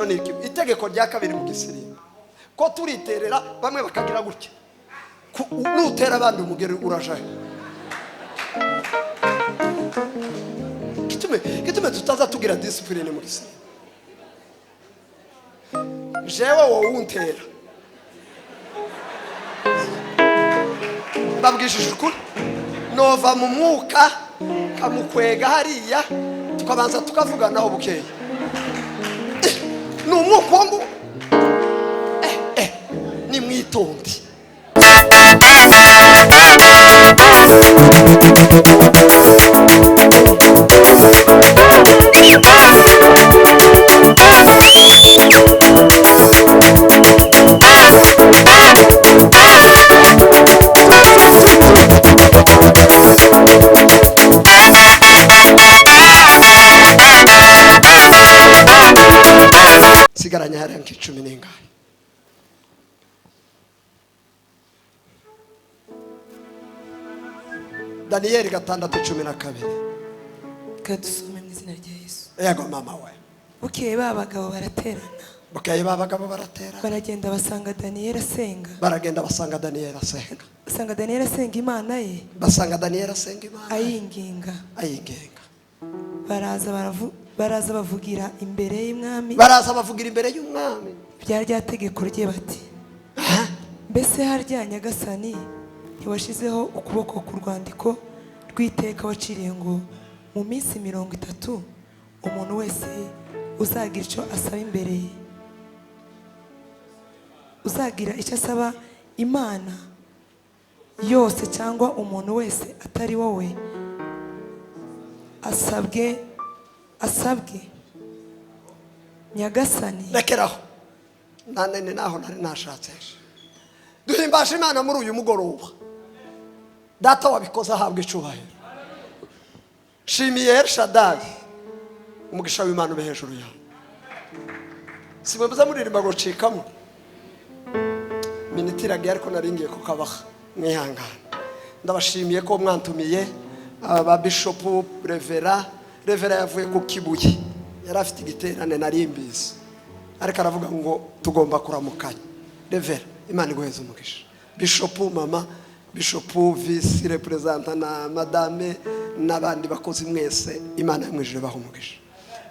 ni itegeko rya kabiri mu gisirimu ko turiterera bamwe bakagira gutya nutera abandi umugeri urajaye kitume tutaza tugira discipline mu gisirimu jewe wowe untera babwishije ukuri nova mu mwuka kamukwega hariya tukabanza tukavuganaho bukeye ni umwuka wangu ni mwitonde sigaranya hariya nk'icumi n'ingahe Daniyeli 6:12 kadusome mu izina rya Yesu. yego mama we Bukeye babagabo baraterana baragenda basanga Daniyeli asenga basanga Daniyeli asenga Imana ye ayinginga baraza bavugira imbere y'umwami byari ryategeko rye bati mbese harya Nyagasani ntiwashizeho ukuboko ku rwandiko rw'iteka waciriye ngo mu minsi 30 umuntu wese uzagira icyo asaba imbere ye uzagira icyo asaba Imana yose cyangwa umuntu wese atari wowe asabwe Nyagasani rekeraho nanene naho nari nashatse duhimbasha Imana muri uyu mugoroba data wabikoze ahabwe icubahiro shimiye Elshadai umugisha w'Imana ube hejuru yawe simwemeza muririmba ngo cikamo minitiragiye ariko naringiye ko kabaha mwihangana ndabashimiye ko mwantumiye aba bishop revera yavuye ku Kibuye yari afite igiterane narimbize ariko aravuga ngo tugomba kuramukanya revera Imana iguheze umugisha bishop mama bishop vice representant na madame n'abandi bakozi mwese Imana yamwijije baho umugisha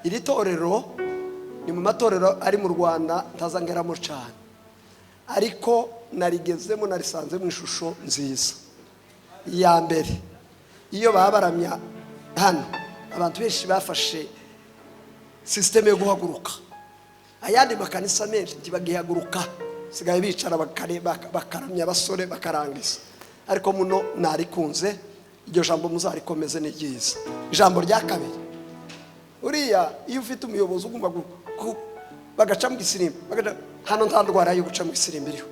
iri torero ni mu matorero ari mu Rwanda ntazangeramo cyane ariko narigezemo narisanze mu ishusho nziza ya mbere iyo babaramya hano abantu benshi bafashe system yo guhaguruka ayandi makanisa menshi ntibagihaguruka sigaye bicara bakaramya abasore bakarangiza ariko muno narikunze iryo jambo muzarikomeze ni ryiza ijambo rya kabiri uriya iyo ufite umuyobozi ugomba bagaca mu gisirimba hano nta ndwara yo guca mu gisirimba iriho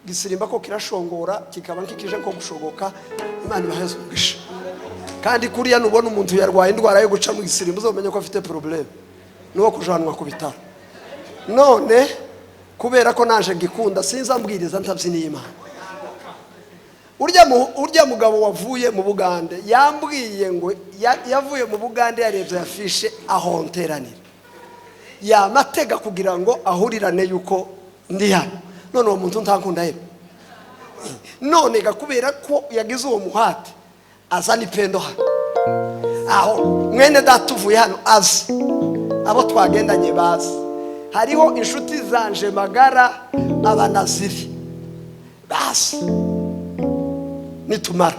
gisirimba ko kirashongora kikaba nkikije ko gushoboka Imana ibaheze umugisha kandi kuriya nubona umuntu yarwaye indwara yo guca mu gisirimba uzomenya ko afite problem nuwo kujanwa ku bitaro none kubera ko naje ngikunda sinzambwiriza ntabyiniye Imana urya mugabo wavuye mu Bugande yambwiye ngo yavuye mu Bugande yarebye yafishe ahonteranira yamatega kugira ngo ahurirane yuko ndi hano none uwo muntu ntankunda yebe none gakubera ko yagize uwo muhate azana ipendo hano aho mwene datuvuye hano azi abo twagendanye bazi hariho inshuti zanje magara abanaziri basi nitumara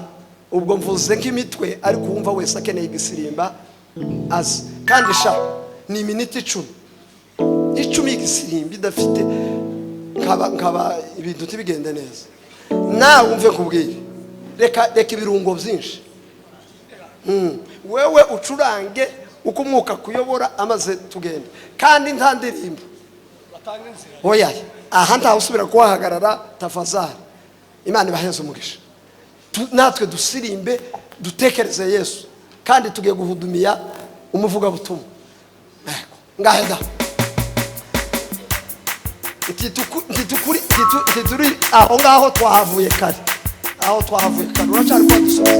ubwo mvuze nk'imitwe ariko wumva wese akeneye igisirimba azi kandi sha ni miniti 10 igisirimba idafite nkaba ibintu tibigende neza nawe umve kubwira reka ibirungo byinshi wewe ucurange uko umwuka kuyobora amaze tugende kandi nta ndirimbo oya aha ntaho usubira kuhagarara tafazari Imana ibaheze umugisha natwe dusirimbe dutekereze Yesu kandi tugiye guhudumiya umuvuga butumwa ngaheda tituri aho ngaho twahavuye kare uracari kwa dusoza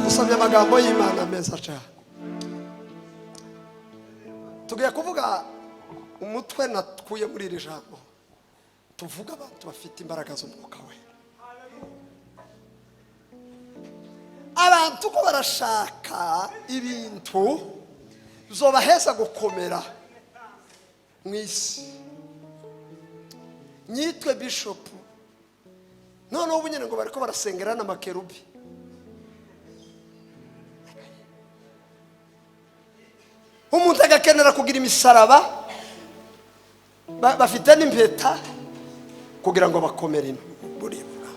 Dusabye amagambo y'Imana meza cyane. Tugiye kuvuga umutwe natkuye muri iri jambo. Tuvuga abantu bafite imbaraga z'umwuka we. Abantu ko barashaka ibintu zobaheza gukomera mu isi. Nyitwe bishop none ubu nyine ngo bariko barasengera n'amakerubi. Umuntu agakenera kugira imisaraba bafite n'impeta kugira ngo bakomere buribwa.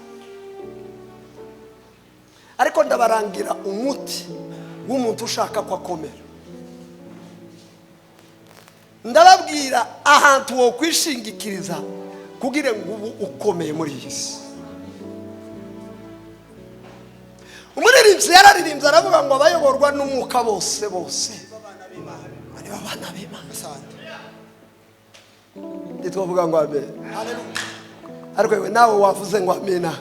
Ariko ndabarangira umuti w'umuntu ushaka ko akomera. Ndababwira ahantu wo kwishingikiriza kugira ngo ubu ukomeye muri iyi si. Umuririmbyi yararirimbye aravuga ngo abayoborwa n'umwuka bose ari abana b'Imana. ntitwavuga ngo amen. Ariko wewe nawe wavuze ngo amena.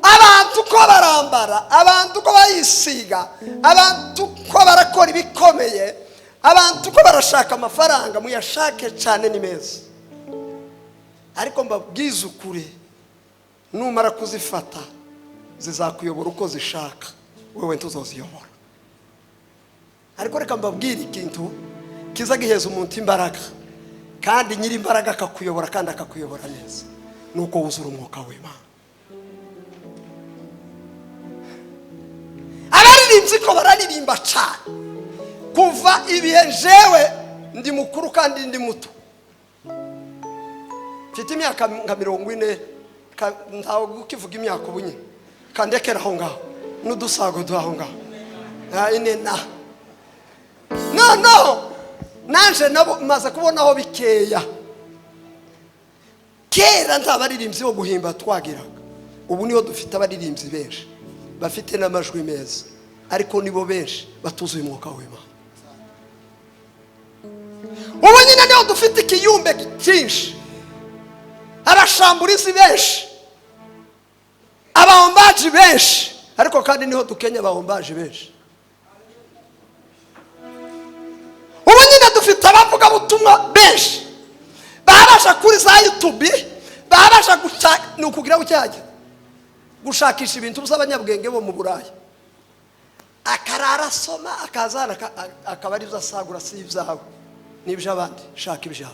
Abantu ko barambara, abantu ko bayisiga, abantu ko barakora ibikomeye, abantu ko barashaka amafaranga, muyashake cyane ni meza. Ariko mbabwiza ukuri, numara kuzifata zizakuyobora uko zishaka, wewe ntuzoziyobora. Ariko reka mbabwire ikintu kiza giheza umuntu imbaraga, kandi nyiri imbaraga akakuyobora kandi akakuyobora neza, nuko wuzura umwuka w'Imana. Abaririmbyi ko bararirimba cyane kuva ibihe jewe ndi mukuru kandi ndi muto, mfite imyaka nka 40, ntawe ukivuga imyaka ubunye kandekera aho ngaho n'udusago duhaho ngaho ine na no nanje nabo maze kubonaho bikeya. Kera ntabaririmbyi bo guhimba twagiraga, ubu niho dufite abaririmbyi benshi bafite n'amajwi meza, ariko nibo benshi batuzuye umwuka w'Imana. Ubu nyine niho dufite ikiyumbe cyinshi, abashamburizi benshi, abahombaji benshi, ariko kandi niho dukenya abahombaji benshi. Ubu nyine dufite abavuga butumwa benshi, babasha kuri za YouTube, babasha nukugira ucyajya gushakisha ibintu by'abanyabwenge bo mu Burayi, akarara soma akazana akabari zasagura si ibyawe n'iby'abandi, shaka ibyawe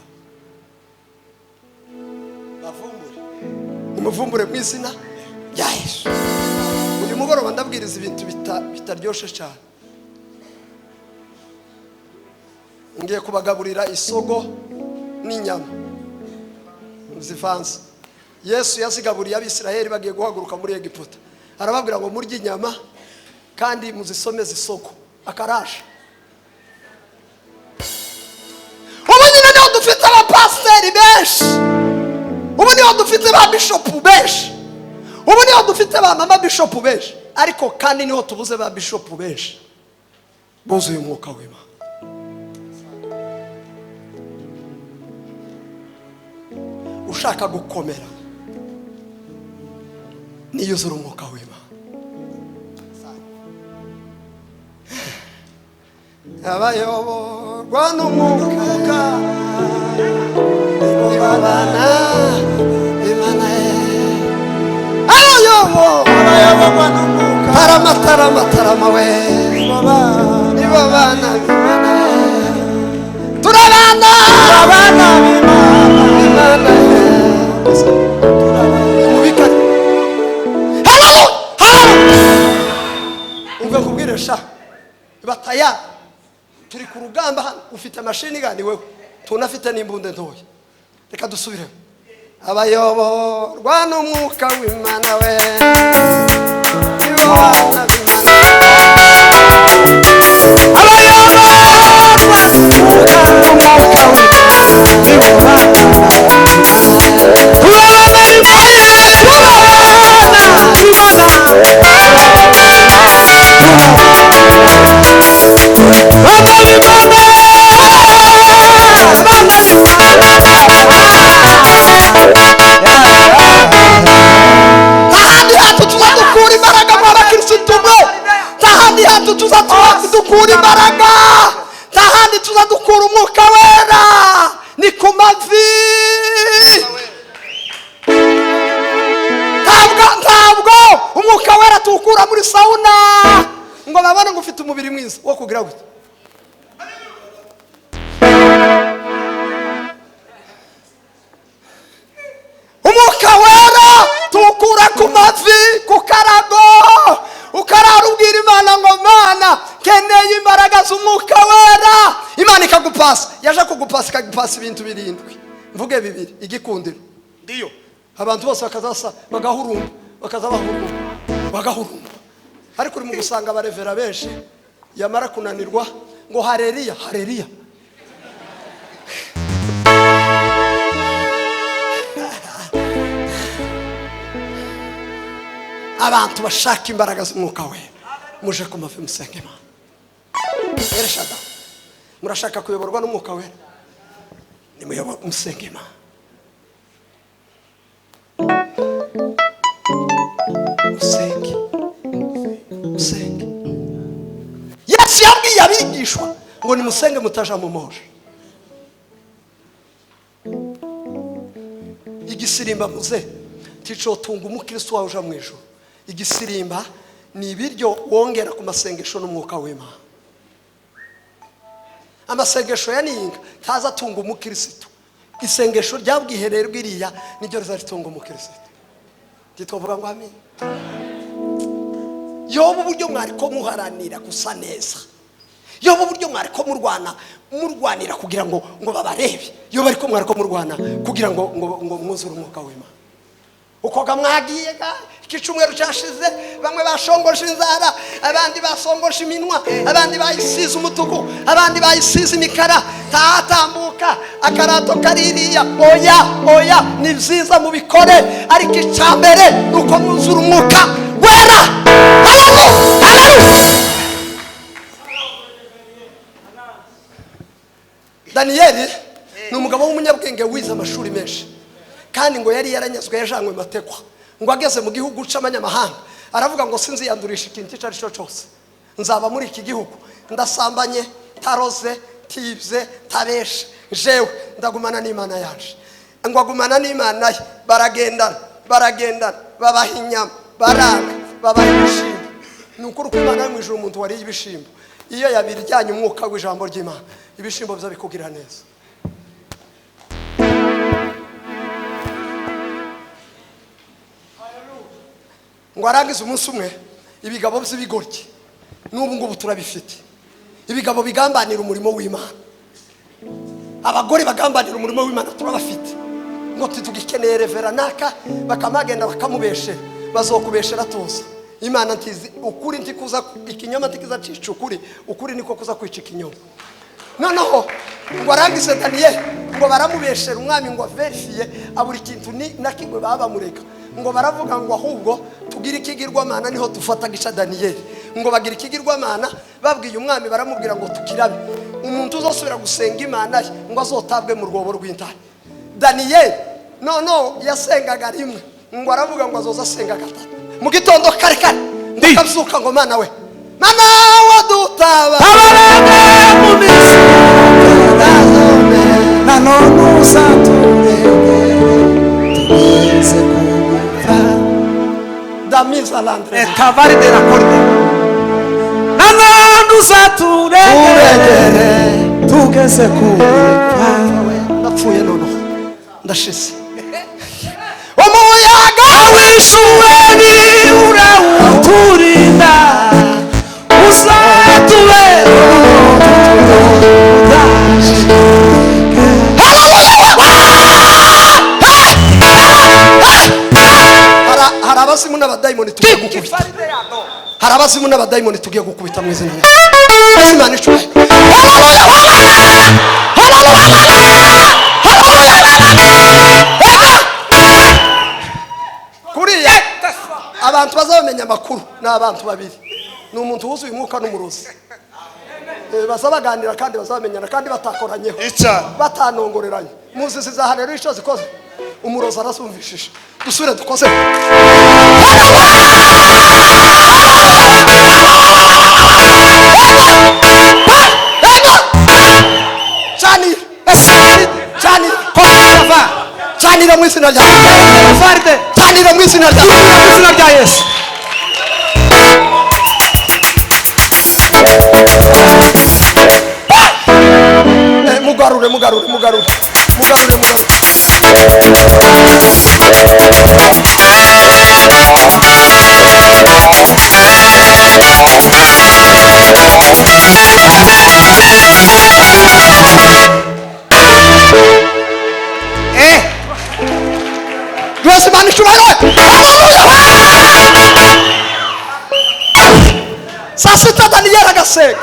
bavumbure, umuvumbure mu izina rya Yesu. Uyu mugoroba ndabwiriza ibintu bitaryoshe cyane. Ngiye kubagaburira isogo n'inyama zivanze. Yesu yazigaburiye abisiraheli bagiye guhaguruka muri Egiputa, arababwira ngo murye inyama kandi muzisomeze isoko akaraje. Ubu nyine niho dufite abapasiteri benshi, ubu niho dufite ba bishopu benshi, ubu niho dufite ba mama bishopu benshi, ariko kandi niho tubuze ba bishopu benshi buzuye umwuka w'Imana. Ushaka gukomera niyuzura umwuka w'Imana. Abayoborwa n'umwuka ibabana Imana, abayoborwa n'umwuka tarama we ibabana Imana, turabana Imana mubikane. Umve kubwiresha bataya, turi ku rugamba hano, ufite mashini gani wewe, tunafite n'imbunde ntoya. Reka dusubire. Abayoborwa n'umwuka w'Imana we ibabana Imana, abayoborwa n'umwuka dukura imbaraga, tahandi tuza dukura umwuka wera ni ku mavi. Ntabwo umwuka wera tukura muri sauna ngo babone ngo ufite umubiri mwiza wo kugira gute. Umwuka wera tukura ku mavi, ku karago, ukarara ubwira Imana ngo Mana keneye imbaraga z'umwuka wera. Imana ikagupasa, yaje kugupasa ikagupasa ibintu birindwi, mvuge bibiri, igikundiro ndiyo abantu bose bakazasa bagahurumba, bagahurumba. Ariko uri mu gusanga abarevera benshi yamara kunanirwa ngo hareriya abantu bashaka imbaraga z'umwuka we muje ku mavi musenge Imana. Ereshada murashaka kuyoborwa n'umwuka wera, nimuyoborwe musenge Imana. Musenge. Yesu yabwiye abigishwa ngo nimusenge mutaja mu moja. Igisirimba muze ticotunga umukristo wawe uja mu ijuru. Igisirimba ni ibiryo wongera ku masengesho n'umwuka w'Imana. Amasengesho ya ninga taza tunga umukristo. Isengesho ryabwiherero bwiriya niryo rizaritunga umukristo. Titovuga ngo amen. Yobu buryo mwari ko muharanira gusa neza. Yobu buryo mwari ko murwanira kugira ngo babarebe. Yobu ariko mwari ko murwana kugira ngo mwuzure umwuka w'Imana. Ukoga mwagiye ga ikicumweru cyashize bamwe bashongosha inzara, abandi basongosha iminwa, abandi bayisize umutuku, abandi bayisize imikara, tatambuka akarato kaririya. Oya ni byiza mubikore, ariko icyambere nuko mwuzura umwuka wera. Haleluya. Daniyeli ni umugabo w'umunyabwenge wize amashuri menshi, kandi ngo yari yaranyazwe yajanywe matekwa, ngo ageze mu gihugu c'amanyamahanga aravuga ngo sinziyandurisha ikintu icyo ari cyo cyose, nzaba muri iki gihugu ndasambanye, taroze, tibye, tabeshe, jewe ndagumana n'Imana yaje. Ngo agumana n'Imana ye, baragendana babaha inyama, baranga babaha ibishimbo. Ni ukuri ko Imana mu ijuru umuntu wariye ibishimbo, iyo yabiryanye umwuka w'ijambo ry'Imana, ibishimbo byo bikugira neza. Ngo arangize umunsi umwe ibigabo by'ibigoryi, n'ubu ngubu turabifite, ibigabo bigambanira umurimo w'Imana. Abagore bagambanira umurimo w'Imana turabafite. Ngo tugikeneye revera naka bakamagenda bakamubeshe, bazokubeshera tuza. Imana ntizi ukuri ntikuza ikinyoma ntikiza cica ukuri niko kuza kwica ikinyoma. Noneho ngo arangize Daniyeli ngo baramubeshera umwami ngo verifiye aburi kintu ni nakigwe babamureka. Ngo baravuga ngo ahubwo tugira ikigirwamana niho dufata gica Daniyeli. Ngo bagira ikigirwamana babwiye umwami baramubwira ngo tukirabe, umuntu uzosubira gusenga Imana ngo azotabwe mu rwobo rw'intare. Daniyeli no yasengaga rimwe, ngo aravuga ngo azoza asenga gatatu. Mu gitondo kare ndikabyuka ngo Mana we, Mana wadutaba abaranga mu minsi turazome nanone uzaturengere tugeze kumva damiza landre cavari de la corte nanone uzaturengere tugeze kumva. Napfuye nono ndashize umuyaga w'ishuheri urawuturinda uzatubera hari abazimu n'abadayimoni tugiye gukubita, hari abazimu n'abadayimoni tugiye gukubita mu izina Imana icuye. Kuriya abantu bazabamenya amakuru ni abantu babiri, ni umuntu wuzuye umwuka n'umurozi. Bazabaganira kandi bazamenyana kandi batakoranyeho, batanongoreranye. Muzi zizahane rero icyo zikoze, umurozi arasumvishije. Dusubire dukoze Chanira mu izina rya Yesu. Chanira mu izina rya Yesu. Mugarure. Yesu Imana icyubahiro. Saa sita Daniyeli agasenga,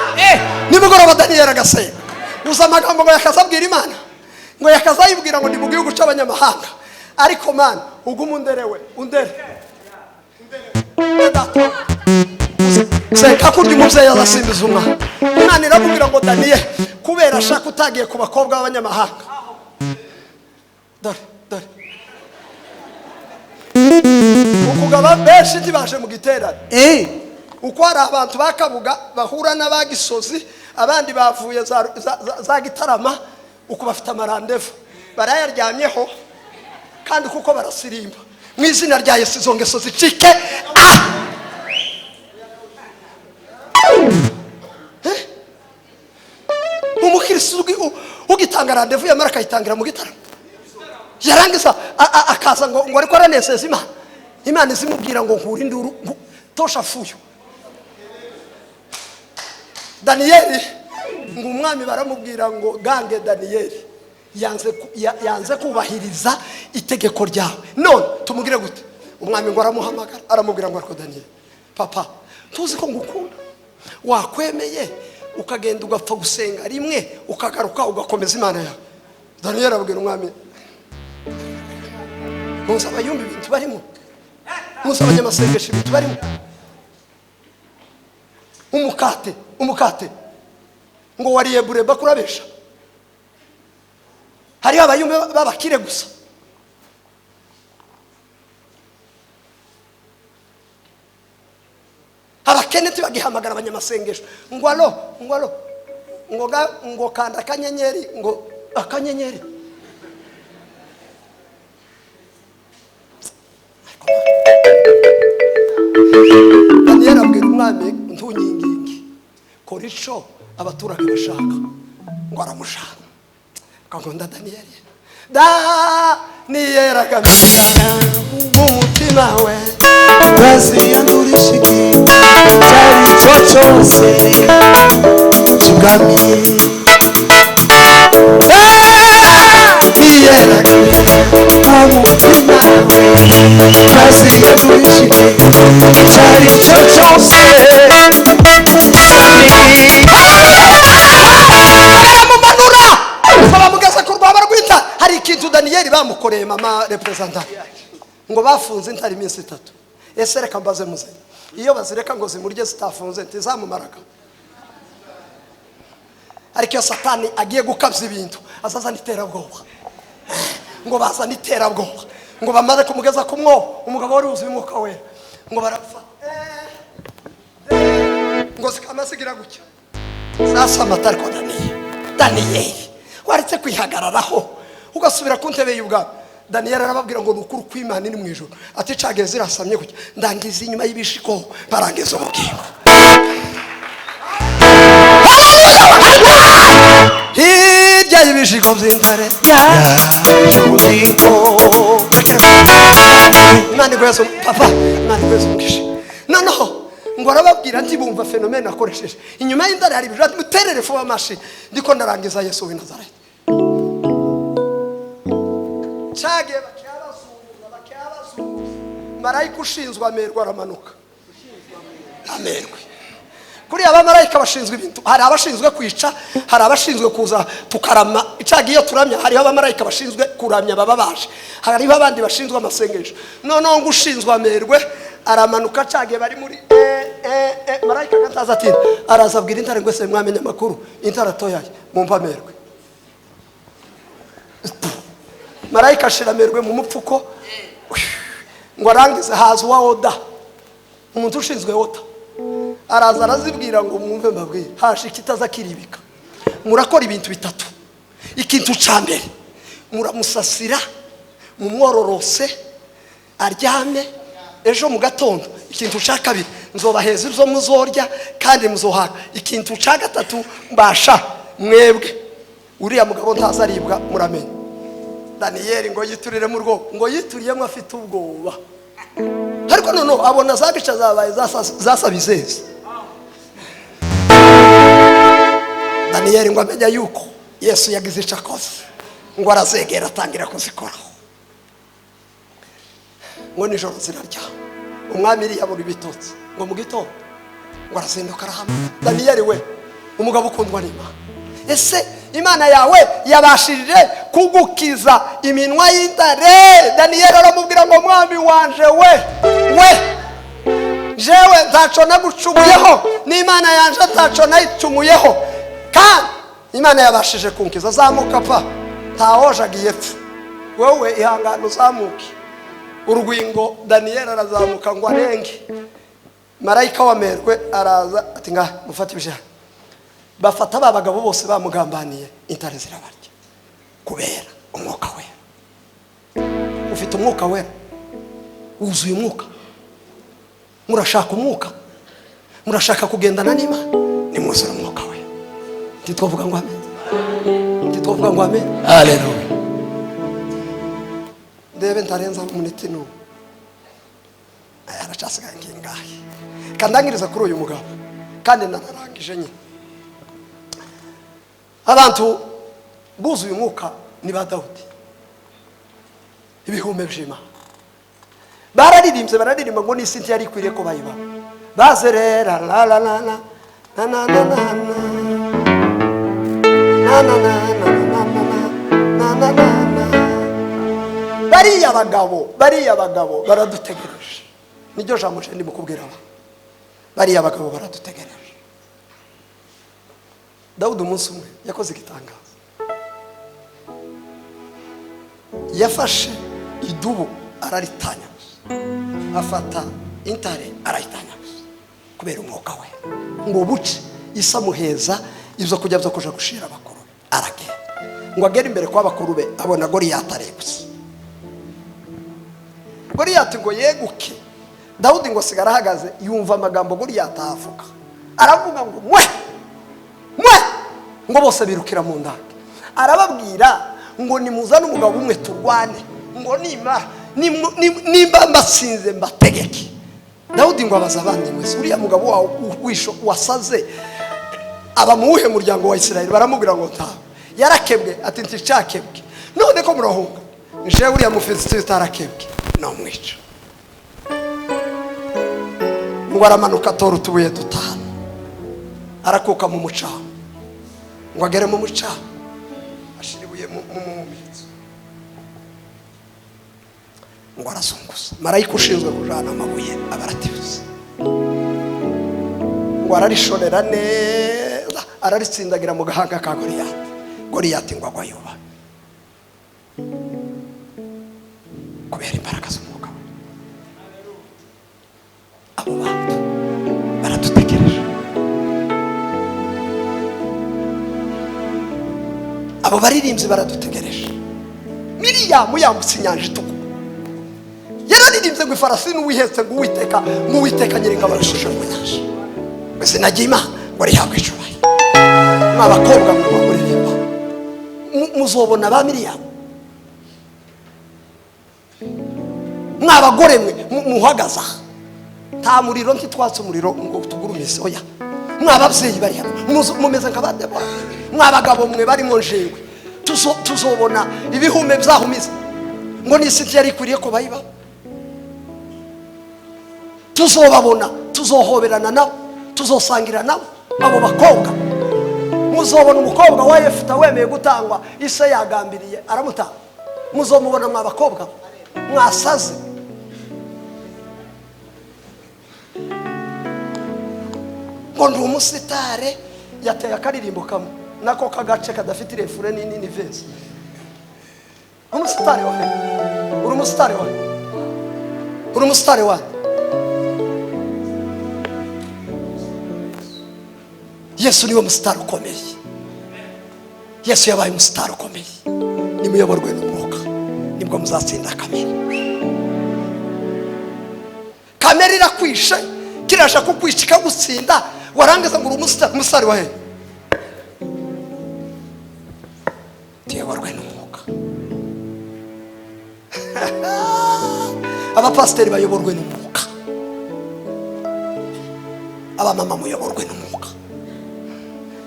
nimugoroba Daniyeli agasenga. Uza amagambo ngo yakazabwira Imana, ngo yakazayibwira ngo ndi mu gihugu cy'abanyamahanga, ariko Mana uguma undere. seka kurya umubyeyi azasimbiza umwana. Imana iramubwira ngo Daniyeli, kubera ashaka utagiye ku bakobwa b'abanyamahanga. Dore ukugaba benshi ntibaje mu giterane. Uko hari abantu bakabuga bahura n'abagisozi, abandi bavuye za Gitarama, uko bafite amarandevu barayaryamyeho kandi kuko barasirimba mu izina rya Yesu izo ngeso zicike. Umukristo ugitanga randevu yamara akayitangira mu Gitarama, yarangiza akaza ngo ariko aranezeza Imana. Imana izimubwira ngo nkuri nduru tosha fuyo. Daniyeli ngo umwami baramubwira ngo gange Daniyeli yanze kubahiriza itegeko ryawe, none tumugire gute? Umwami ngo aramuhamagara aramubwira ngo ariko Daniyeli, papa tuzi ko ngukunda, wakwemeye ukagenda ugapfa gusenga rimwe ukagaruka ugakomeza Imana yawe. Daniyeli arabwira umwami, muzi abayumbi ibintu barimo, muzi abanyamasengesho ibintu barimo. Umukate ngo wariye bureba kurabesha. Hari abayumbi babakire gusa. Abakeneti bagihamagara abanyamasengesho ngo alo ngo kanda akanyenyeri, ngo akanyenyeri. Daniyeli abwira umwami ntunyingingi, kora ico abaturage bashaka. Ngo aramushaka kagonda Daniyeli agamira umutima we baziyanurishije cyari cyo cyose cy'ubwami. Umutima baziyanurishije cyari cyo cyose baramumanura bamugeza ku rwaba rw'intare. Hari ikintu Daniyeli bamukoreye mama representant ngo bafunze intare iminsi 3. Ese reka mbaze muze, iyo bazireka ngo zimurye zitafunze ntizamumaraga? Ariko Satani agiye gukabya ibintu azazana iterabwoba, ngo bazana iterabwoba, ngo bamaze kumugeza ku mwobo, umugabo wari wuzuye umwuka wera, ngo barapfa ngo zikamasigira gutya. Sasa amatari kwa Daniyeli waretse kwihagararaho ugasubira ku ntebe y'ubwami. Daniyeli arababwira ngo nukuri kw'Imana iri mu ijuru ati cage zirasamye gutya, ndangiza inyuma y'ibishiko barangiza ubugingo. Hirya y'ibishiko by'intare y'ubugingo. Imana igweze papa, Imana igweze umugisha. Noneho ngo arababwira nti bumva fenomene akoresheje inyuma y'intare hari ibijati muterere fo amashi, ndiko ndarangiza Yesu w'i Nazareti. Cage bakiyabazunguza marayika ushinzwe amerwe aramanuka. Amerwe kuri abamarayika bashinzwe ibintu, hari abashinzwe kwica, hari abashinzwe kuza tukarama. Icage iyo turamya hari abamarayika bashinzwe kuramya baba baje, hari abandi bashinzwe amasengesho. Noneho ngo ushinzwe amerwe aramanuka. Cage bari muri marayika gataza ati arazabwira intare ngo ese mwamenye amakuru, intare atoyaye mumva amerwe. Marayika ashiramerwe mu mupfuko ngo arangize haza wa oda, umuntu ushinzwe oda araza arazibwira ngo mwumve mbabwire, hashi kitaza kiribika, murakora ibintu bitatu. Ikintu cambere muramusasira mumwororose aryame, ejo mu gatondo. Ikintu ca kabiri nzobaheza ibyo muzorya kandi muzohaga. Ikintu ca gatatu mbasha mwebwe uriya mugabo ntazaribwa muramenye. Daniyeli ngo yiturire mu rwo, ngo yituriyemo afite ubwoba, ariko noneho abona zabica zabaye zasabizeze. Daniyeli ngo amenya yuko Yesu yagize ico akoze, ngo arazegera atangira kuzikoraho. Ngo nijoro zirarya, umwami iri yabura ibitotsi, ngo mu gitondo ngo arazinduka arahama. Daniyeli we umugabo ukundwa n'Imana, ese Imana yawe yabashirije kugukiza iminwa y'intare? Daniyeli aramubwira ngo mwami wanje we jewe ntaco nagucumuyeho n'Imana yanje ntaco nayicumuyeho kandi Imana yabashije kunkiza. Zamuka pa ntawojagiye pfu wowe ihangano uzamuke. Urwingo Daniel arazamuka ngo arenge, marayika wamerwe araza ati nga mufate ibijana. Bafata babagabo bose bamugambaniye, intare zirabarya kubera umwuka we. Ufite umwuka we, wuzuye umwuka. Murashaka umwuka, murashaka kugendana n'Imana, nimwuzure umwuka we. Titwovuga ngo amen, titwovuga ngo amen. Haleluya. Ndebe ntarenza umuniti n'ubu aracasigaye ngingahe kandangiriza kuri uyu mugabo kandi nararangije nyine. Abantu buzuye umwuka ni ba Dawudi, ibihume by'Imana bararirimba ngo n'isi ntiyari ikwiriye ko bayiba bazerera la la la la na na na na na na na na na. Bariya bagabo baradutegereje. Niryo jambo je ndi mukubwira aba. Bariya bagabo baradutegereje. Dawudi umunsi umwe yakoze igitangaza. Yafashe idubu araritanya, afata intare arayitanya kubera umwuka we ngo buce isa muheza ibyo kujya byo kuja gushira abakuru aragenda ngo agere imbere kwa bakuru be abona Goliyati arebutse. Goliyati ngo yeguke, Dawudi ngo sigara ahagaze yumva amagambo Goliyati avuga, aravuga ngo mwe ngo bose birukira mu ndake. Arababwira ngo nimuzane umugabo umwe turwane, ngo nimba mbasinze mbategeke. Dawudi ngo abaza abandi mwese, uriya mugabo wawe wisho wasaze aba muwuhe muryango wa Isirayeli? Baramubwira ngo ntawe. Yarakebwe ati nticakebwe. None ko murahunga nje uriya Mufilisiti utarakebwe no mwica. Ngo aramanuka atora utubuye dutanu arakuka mu mucaho, ngo agere mu mucaho ashiribuye mu mumitsi, ngo arazunguza. Marayika ushinzwe kujana amabuye abaratibuza, ngo ararishorera neza araritsindagira mu gahanga ka Goliyati ngo agwa yuba kubera imbaraga z'umwuka we. Abo bantu baradutegereje, abo baririmbyi baradutegereje. Miriyamu yambutse inyanja itukura, yararirimbye ngo ifarasi n'uwihetse ngo Uwiteka Nyiringabo arashushe mu nyanja, izina ry'Imana ngo rihabwe icyubahiro. Mw'abakobwa mwe muririmba muzobona ba Miriyamu, mw'abagore mwe muhagaza nta muriro ntitwatse umuriro ngo tugurumise oya. Mw'ababyeyi bari hano mumeze nka ba Debora, mw'abagabo mwe bari mu njengwe tuzobona ibihume byahumiza ngo n'isi ntiyari ikwiriye ko bayiba. Tuzobabona, tuzohoberana nabo, tuzosangira nabo. Abo bakobwa muzobona umukobwa wa Yefuta wemeye gutangwa, ise yagambiriye aramutanga. Muzomubona mw'abakobwa mwasaze. Ngo ndi umusitare yateye akaririmbo kamwe nako kagace kadafite refure nini vese. Umusitare wa uri umusitare wa uri umusitare wa Yesu niwe musitari ukomeye. Yesu yabaye umusitari ukomeye. Nimuyoborwe n'umwuka nibwo muzatsinda kamere. Kamere irakwishe, kirasha kukwica ikagutsinda, warangiza ngo uri umusitari wa he? Tuyoborwe n'umwuka. Abapasiteri bayoborwe n'umwuka, abamama muyoborwe n'umwuka.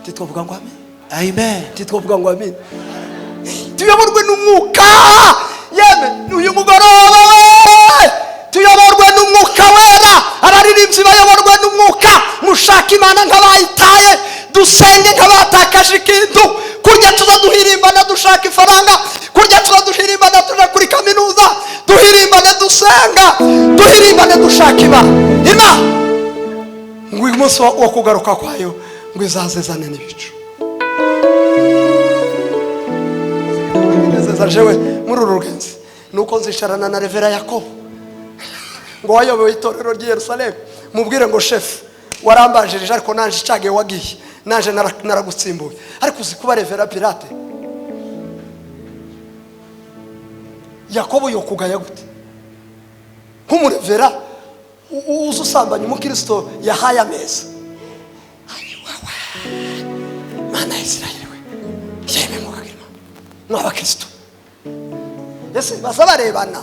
Titwovuga ngo amen. Amen. Titwovuga ngo amen. Tuyoborwe n'umwuka. Yeme uyu mugoroba tuyoborwe n'umwuka wera. Abaririmbyi bayoborwe n'umwuka. Mushaka Imana nk'abayitaye, dusenge nk'abatakaje ikintu. Kurya tuzaduhirimbana dushaka ifaranga, kurya tuzaduhirimbana tuje kuri kaminuza, duhirimbane dusenga duhirimbane dushaka Imana ngo uyu munsi wo kugaruka kwayo ngo izazezane n'ibicu. Jewe muri uru rugenzi nuko nzisharana na Revera Yakobo ngo wayoboye itorero ry'i Yerusalemu, mubwire ngo shefu warambanjirije ariko nanje icage wagiye nanje naragutsimbuye. Ariko uzi kuba Revera Pirate Yakobo yokugaya gute nk'umurevera uzi usambanya umukristo yahaye ameza? Mana ya Isirayeli we yeme mukagirima n'abakristo ese baza barebana,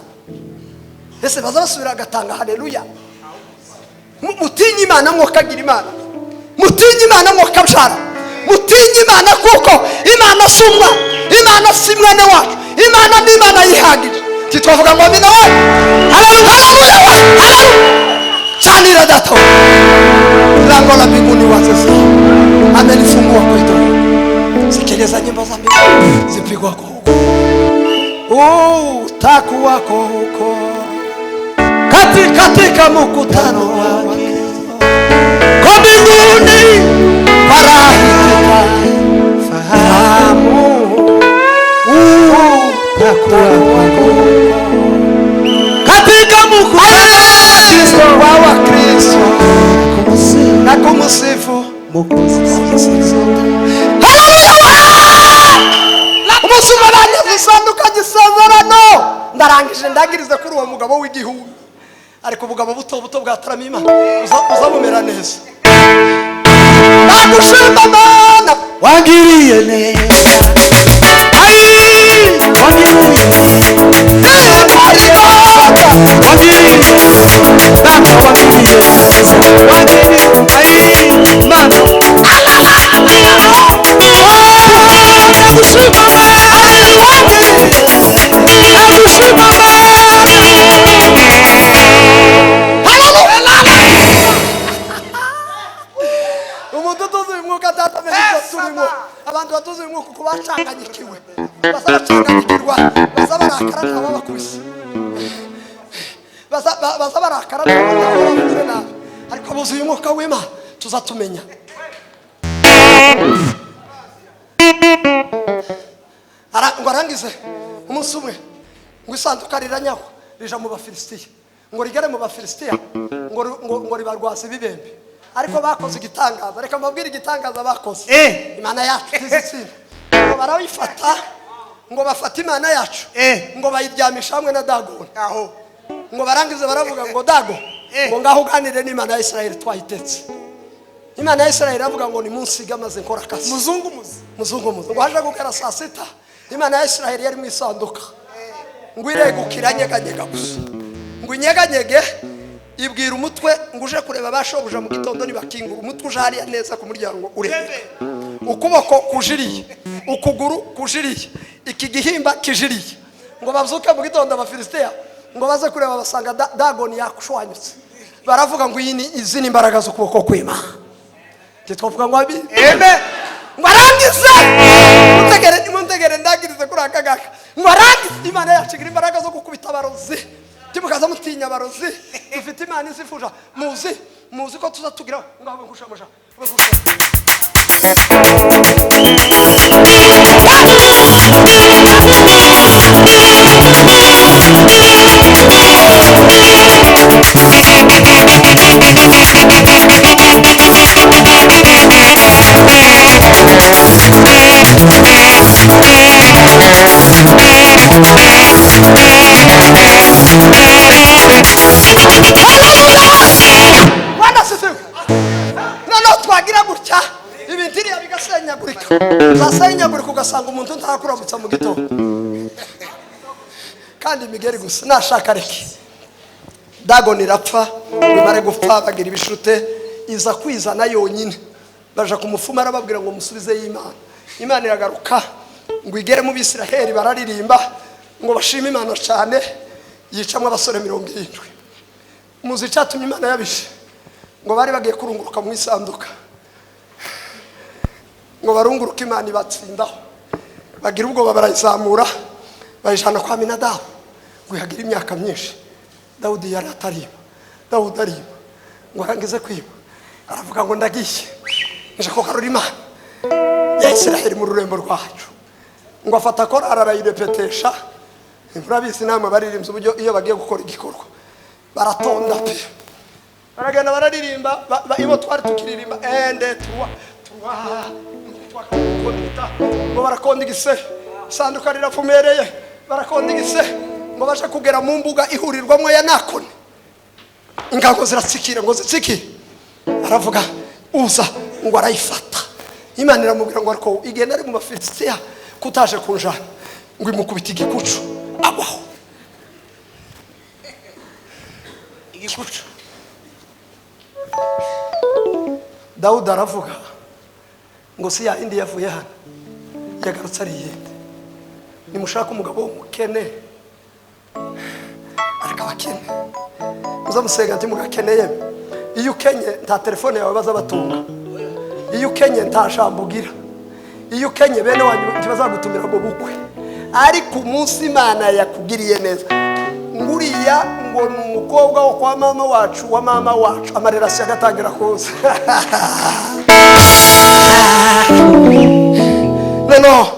ese baza basubira agatanga haleluya. Mutinye Imana mwokagira Imana, mutinye Imana mwokabyara, mutinye Imana kuko Imana sumwa, Imana si mwene wacu, Imana ni Imana yihagije. Titwavuga ngo amina we haleluya haleluya chanira dato lango la mbinguni wazesa amenifungua kwetu. Sikiliza nyimbo za mbinguni zipigwa kwa huko, taku wako huko katika mkutano wako kwa mbinguni parahika fahamu taku wako katika mkutano wa Kristo na kumusifu umusubiranye zisanduka gisezerano. Ndarangije ndagirize kuri uwo mugabo w'igihugu, ariko ubugabo buto buto bwataramiye Imana uzamumera neza. Nagushima Mana wangiriye neza, abantu batuze umwuka kubacanganyikirwe bazabacanganyikirwa bazabarakara n'ababakubise bazabarakara n'abavuze nabi, ariko abuzuye umwuka w'Imana tuzatumenya. Ngo arangize umunsi umwe ngo isanduka riranyaho rija mu Bafilisitiya, ngo rigere mu Bafilisitiya ngo ribarwaza ibibembe, ariko bakoze igitangaza. Reka mbabwire igitangaza bakoze. Imana yacu izitsinda ngo barawifata, ngo bafata Imana yacu ngo bayiryamisha hamwe na Dagoni aho, ngo barangize baravuga ngo Dago ngo ngaho uganire n'Imana ya Isirayeli twayitetse. Imana ya Isirayeli avuga ngo ni munsiga maze nkora akazi. Muzungu ngo haje gukera saa sita, Imana ya Isirayeli yari mu isanduka ngo iregukira nyeganyega gusa, ngo inyeganyege ibwira umutwe ngo uje kureba bashobuja mu gitondo nibakingura umutwe uje hariya neza ku muryango urebe, ukuboko kujiriye, ukuguru kujiriye, iki gihimba kijiriye, ngo bavuke mu gitondo Abafilisitiya ngo baze kureba basanga Dagoni yakushwanyutse. Baravuga ngo izi ni imbaraga z'ukuboko kw'Imana. Titwavuga ngo abi ngo arangize muntegere ndagirize kuri aka gaka ngo arangize. Imana yacigira imbaraga zo gukubita abarozi, timukaza mutinya abarozi, dufite Imana izifuja. muzi ko tuzatugira ngaho ngushamusha twagira gutya ibintiriya bigasenyagurika, zasenyagurika ugasanga umuntu ntakuramutsa mu gitondo kandi imigeri gusa nashaka reke. Dagoni irapfa, bimare gupfa bagira ibishute, iza kwizana yonyine baja kumufuma arababwira ngo musubize y'Imana. Imana iragaruka ngo igere mu Bisiraheli bararirimba ngo bashime Imana cyane, yicamwe abasore 70. Muzi cyatumye Imana yabishe ngo bari bagiye kurunguruka mu isanduka, ngo barunguruka Imana ibatsindaho, bagira ubwoba barayizamura bayijana kwa Aminadabu ngo ihagira imyaka myinshi. Dawudi yari atariba. Dawudi ariba ngo arangize kwiba aravuga ngo ndagiye nje ko karura Imana ya Isiraheli mu rurembo rwacu ngo afata ko arayirepetesha. Murabizi namwe baririmbye uburyo iyo bagiye gukora igikorwa baratonda pe baragenda bararirimba ibo twari tukiririmba ende tuwa ngo barakonda igise sanduka rirafumereye barakonda igise ngo baje kugera mu mbuga ihurirwamo ya Nakoni. Ingango ziratsikira ngo zitsikire aravuga uza ngo arayifata. Imana iramubwira ngo ariko igenda ari mu Bafilisitiya kutaje kunjana ngo imukubita igikucu agwaho igikucu. Dawudi aravuga ngo si ya indi yavuye hano yagarutse ari yende. Nimushaka umugabo w'umukene ariko abakene muzamusenga nti mugakeneye. Iyo ukenye nta telefone yawe baza batunga, iyo ukenye nta jambo ugira, iyo ukenye bene wanyu ntibazagutumira mu bukwe. Ariko umunsi Imana yakugiriye neza nguriya ngo ni umukobwa wo kwa mama wacu wa mama wacu amarerasi agatangira kuza. None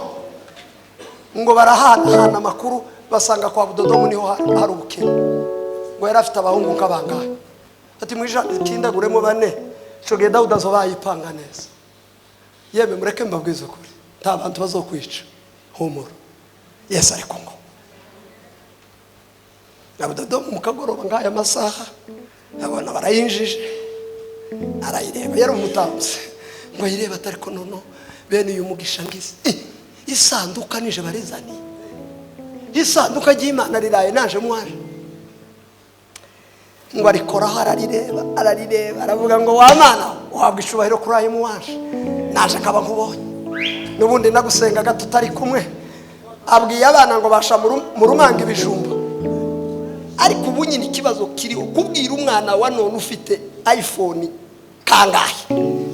ngo barahana amakuru basanga kwa Budodomu niho hari ubukene. Ngo yari afite abahungu nk'abangahe ati mwijana kindaguremo bane shoge Dawudi azobayipanga neza. Yeme mureke mbabwize ukuri nta bantu bazokwica humura Yesu ariko ngo Budodomu mukagoroba ngaya masaha abona barayinjije arayireba yari umutambse ngo yireba atari ko nono bene uyu mugisha ngize isanduka nije barizani isanduka y'Imana riraye naje mwaje ngo arikora ararireba aravuga ngo wa Mana uhabwa icubahiro kuri ayo muwaje naje kaba nkubonye nubundi nagusenga gato tutari kumwe. Abwiye abana ngo basha mu rumanga ibijumba. Ariko ubu nyine ikibazo kiriho kubwira umwana wa none ufite iPhone kangahe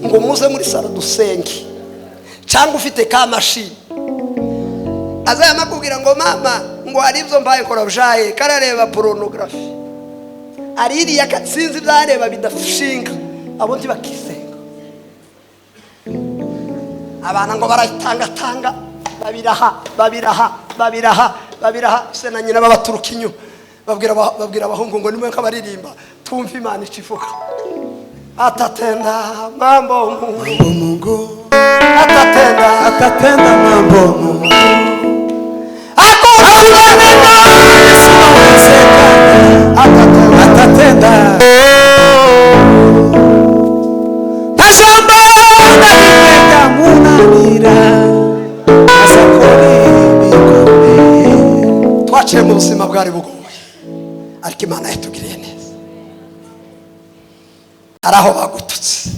ngo muze muri sala dusenge cyangwa ufite ka machine azaya makubwira ngo mama ngo hari ibyo mbaye kora bjaye karareba pornography ariri yakatsinzi byareba bidafushinga abo ndi bakisenga. Abana ngo barayitanga babiraha se na nyina babaturuka inyu babwira abahungu ngo nimwe nk'abaririmba tumva Imana ikivuga. Atatenda mambo Mungu atatenda mambo Mungu atatenda tajamba ndabika munanira asakori bikomeye. Twaciye mu buzima bwari bugoye ariko Imana yatugiriye neza. Araho bagututse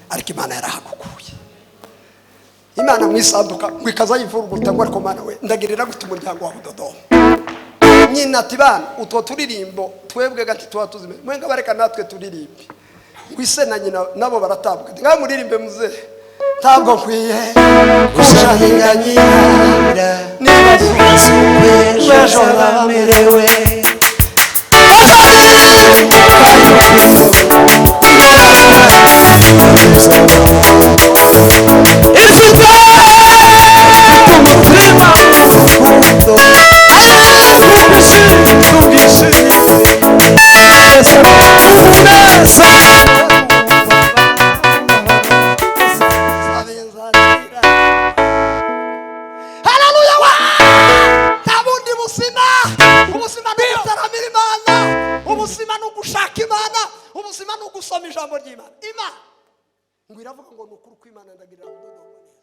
ariko Imana yarahagukuye. Imana mwisanduka mwikaza yivuruguta ngo ariko Mana we ndagirira gute umuryango wa Budodomu nyina ati bana utwo turirimbo twebwe gati tuba tuzime mwenga bareka natwe turirimbe ngwise na nyina nabo baratabwa ngamuririmbe muze tabwo nkwiye kushahinganyira nibasuwe jejo bamerewe ngwiravuga ngo nukuri ko Imana ndagirira Budodomu neza.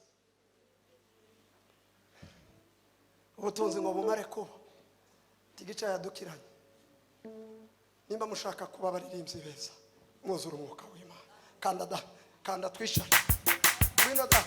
Ubutunzi ngo bumare ko tigica yadukiranye. Nimba mushaka kuba baririmbyi beza mwuzura umwuka w'Imana kanda twishane wino da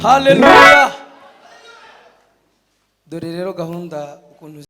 haleluya. Dore rero gahunda ukuntu